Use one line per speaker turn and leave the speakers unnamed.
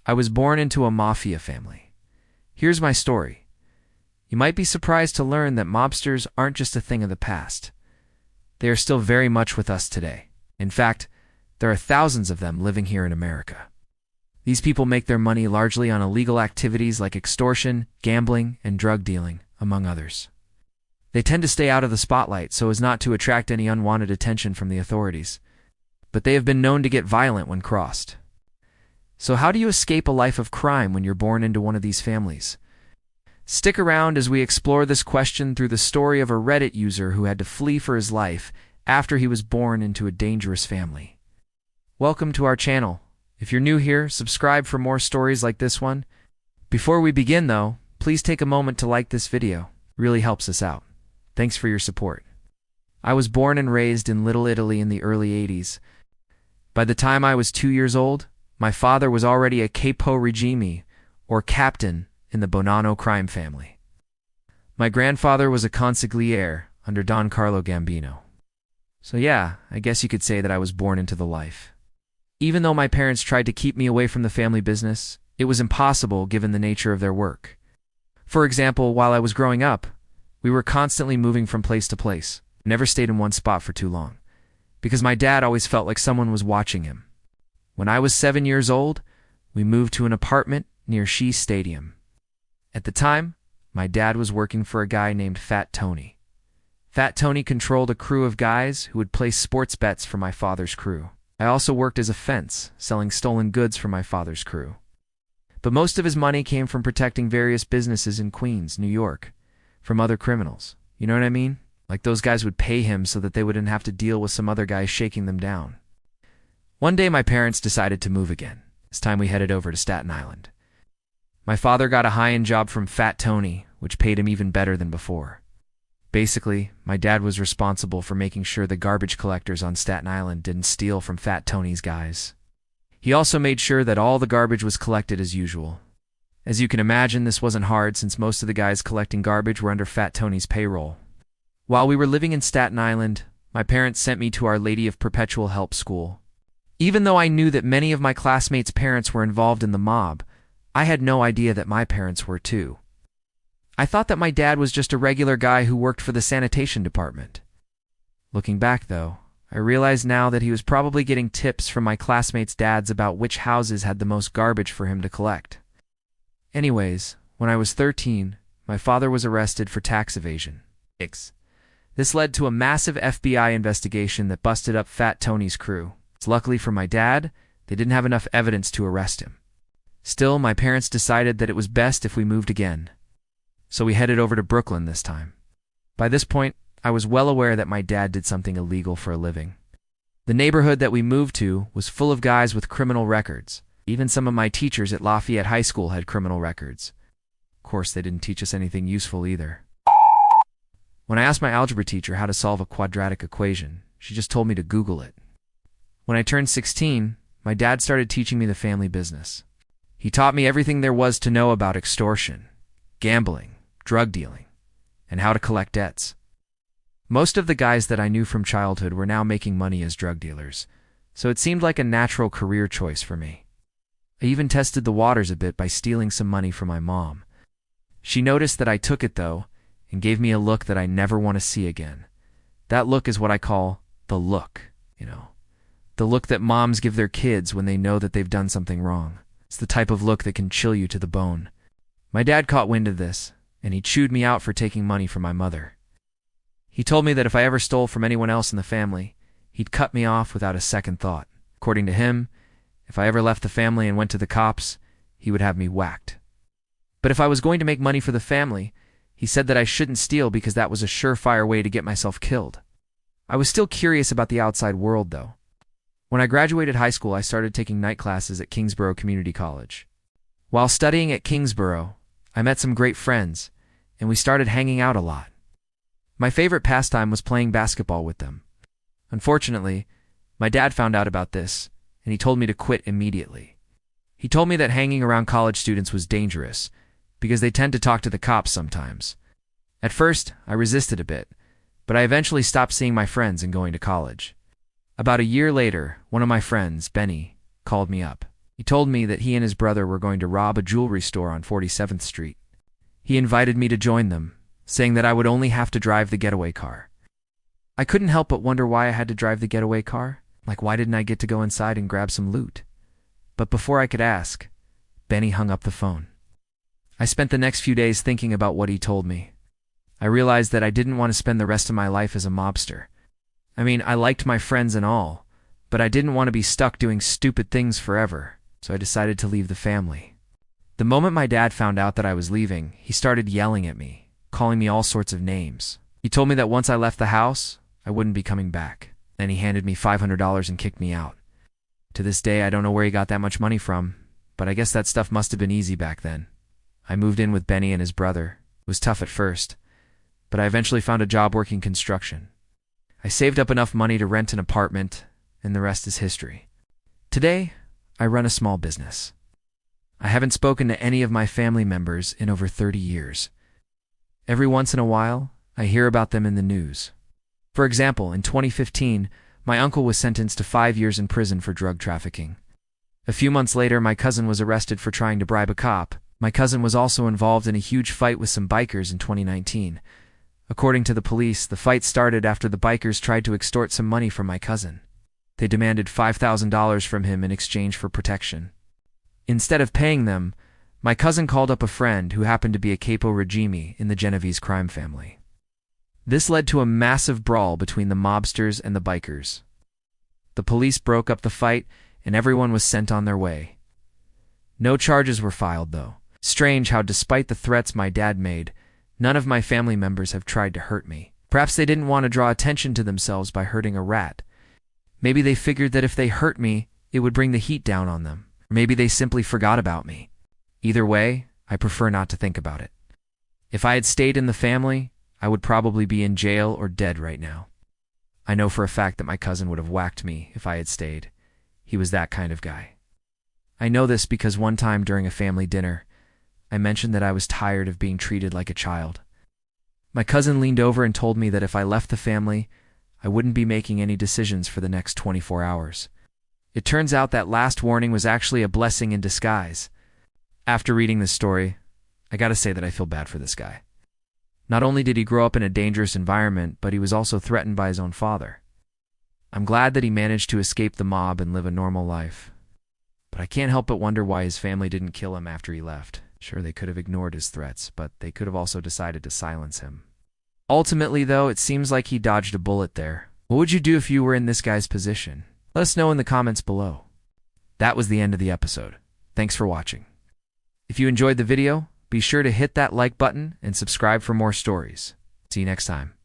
I was born into a mafia family. Here's my story. You might be surprised to learn that mobsters aren't just a thing of the past. They are still very much with us today. In fact, there are thousands of them living here in America. These people make their money largely on illegal activities like extortion, gambling, and drug dealing, among others. They tend to stay out of the spotlight so as not to attract any unwanted attention from the authorities, but they have been known to get violent when crossed. So how do you escape a life of crime when you're born into one of these families? Stick around as we explore this question through the story of a Reddit user who had to flee for his life after he was born into a dangerous family. Welcome to our channel. If you're new here, subscribe for more stories like this one. Before we begin though, please take a moment to like this video. It really helps us out. Thanks for your support. I was born and raised in Little Italy in the early 80s. By the time I was 2 years old, my father was already a capo regime, or captain, in the Bonanno crime family. My grandfather was a consigliere under Don Carlo Gambino. So yeah, I guess you could say that I was born into the life. Even though my parents tried to keep me away from the family business, it was impossible given the nature of their work. For example, while I was growing up, we were constantly moving from place to place, never stayed in one spot for too long, because my dad always felt like someone was watching him. When I was 7 years old, we moved to an apartment near Shea Stadium. At the time, my dad was working for a guy named Fat Tony. Fat Tony controlled a crew of guys who would place sports bets for my father's crew. I also worked as a fence, selling stolen goods for my father's crew. But most of his money came from protecting various businesses in Queens, New York, from other criminals. You know what I mean? Like those guys would pay him so that they wouldn't have to deal with some other guys shaking them down. One day my parents decided to move again. This time we headed over to Staten Island. My father got a high-end job from Fat Tony, which paid him even better than before. Basically, my dad was responsible for making sure the garbage collectors on Staten Island didn't steal from Fat Tony's guys. He also made sure that all the garbage was collected as usual. As you can imagine, this wasn't hard since most of the guys collecting garbage were under Fat Tony's payroll. While we were living in Staten Island, my parents sent me to Our Lady of Perpetual Help school. Even though I knew that many of my classmates' parents were involved in the mob, I had no idea that my parents were too. I thought that my dad was just a regular guy who worked for the sanitation department. Looking back though, I realize now that he was probably getting tips from my classmates' dads about which houses had the most garbage for him to collect. Anyways, when I was 13, my father was arrested for tax evasion. This led to a massive FBI investigation that busted up Fat Tony's crew. Luckily for my dad, they didn't have enough evidence to arrest him. Still, my parents decided that it was best if we moved again. So we headed over to Brooklyn this time. By this point, I was well aware that my dad did something illegal for a living. The neighborhood that we moved to was full of guys with criminal records. Even some of my teachers at Lafayette High School had criminal records. Of course, they didn't teach us anything useful either. When I asked my algebra teacher how to solve a quadratic equation, she just told me to Google it. When I turned 16, my dad started teaching me the family business. He taught me everything there was to know about extortion, gambling, drug dealing, and how to collect debts. Most of the guys that I knew from childhood were now making money as drug dealers, so it seemed like a natural career choice for me. I even tested the waters a bit by stealing some money from my mom. She noticed that I took it though, and gave me a look that I never want to see again. That look is what I call the look, the look that moms give their kids when they know that they've done something wrong. It's the type of look that can chill you to the bone. My dad caught wind of this, and he chewed me out for taking money from my mother. He told me that if I ever stole from anyone else in the family, he'd cut me off without a second thought. According to him, if I ever left the family and went to the cops, he would have me whacked. But if I was going to make money for the family, he said that I shouldn't steal because that was a surefire way to get myself killed. I was still curious about the outside world though. When I graduated high school, I started taking night classes at Kingsborough Community College. While studying at Kingsborough, I met some great friends, and we started hanging out a lot. My favorite pastime was playing basketball with them. Unfortunately, my dad found out about this, and he told me to quit immediately. He told me that hanging around college students was dangerous, because they tend to talk to the cops sometimes. At first, I resisted a bit, but I eventually stopped seeing my friends and going to college. About a year later, one of my friends, Benny, called me up. He told me that he and his brother were going to rob a jewelry store on 47th Street. He invited me to join them, saying that I would only have to drive the getaway car. I couldn't help but wonder why I had to drive the getaway car. Like, why didn't I get to go inside and grab some loot? But before I could ask, Benny hung up the phone. I spent the next few days thinking about what he told me. I realized that I didn't want to spend the rest of my life as a mobster. I mean, I liked my friends and all, but I didn't want to be stuck doing stupid things forever, so I decided to leave the family. The moment my dad found out that I was leaving, he started yelling at me, calling me all sorts of names. He told me that once I left the house, I wouldn't be coming back. Then he handed me $500 and kicked me out. To this day, I don't know where he got that much money from, but I guess that stuff must have been easy back then. I moved in with Benny and his brother. It was tough at first, but I eventually found a job working construction. I saved up enough money to rent an apartment, and the rest is history. Today, I run a small business. I haven't spoken to any of my family members in over 30 years. Every once in a while, I hear about them in the news. For example, in 2015, my uncle was sentenced to 5 years in prison for drug trafficking. A few months later, my cousin was arrested for trying to bribe a cop. My cousin was also involved in a huge fight with some bikers in 2019. According to the police, the fight started after the bikers tried to extort some money from my cousin. They demanded $5,000 from him in exchange for protection. Instead of paying them, my cousin called up a friend who happened to be a capo regime in the Genovese crime family. This led to a massive brawl between the mobsters and the bikers. The police broke up the fight, and everyone was sent on their way. No charges were filed, though. Strange how, despite the threats my dad made, none of my family members have tried to hurt me. Perhaps they didn't want to draw attention to themselves by hurting a rat. Maybe they figured that if they hurt me, it would bring the heat down on them. Or maybe they simply forgot about me. Either way, I prefer not to think about it. If I had stayed in the family, I would probably be in jail or dead right now. I know for a fact that my cousin would have whacked me if I had stayed. He was that kind of guy. I know this because one time during a family dinner, I mentioned that I was tired of being treated like a child. My cousin leaned over and told me that if I left the family, I wouldn't be making any decisions for the next 24 hours. It turns out that last warning was actually a blessing in disguise. After reading this story, I gotta say that I feel bad for this guy. Not only did he grow up in a dangerous environment, but he was also threatened by his own father. I'm glad that he managed to escape the mob and live a normal life. But I can't help but wonder why his family didn't kill him after he left. Sure, they could have ignored his threats, but they could have also decided to silence him. Ultimately, though, it seems like he dodged a bullet there. What would you do if you were in this guy's position? Let us know in the comments below. That was the end of the episode. Thanks for watching. If you enjoyed the video, be sure to hit that like button and subscribe for more stories. See you next time.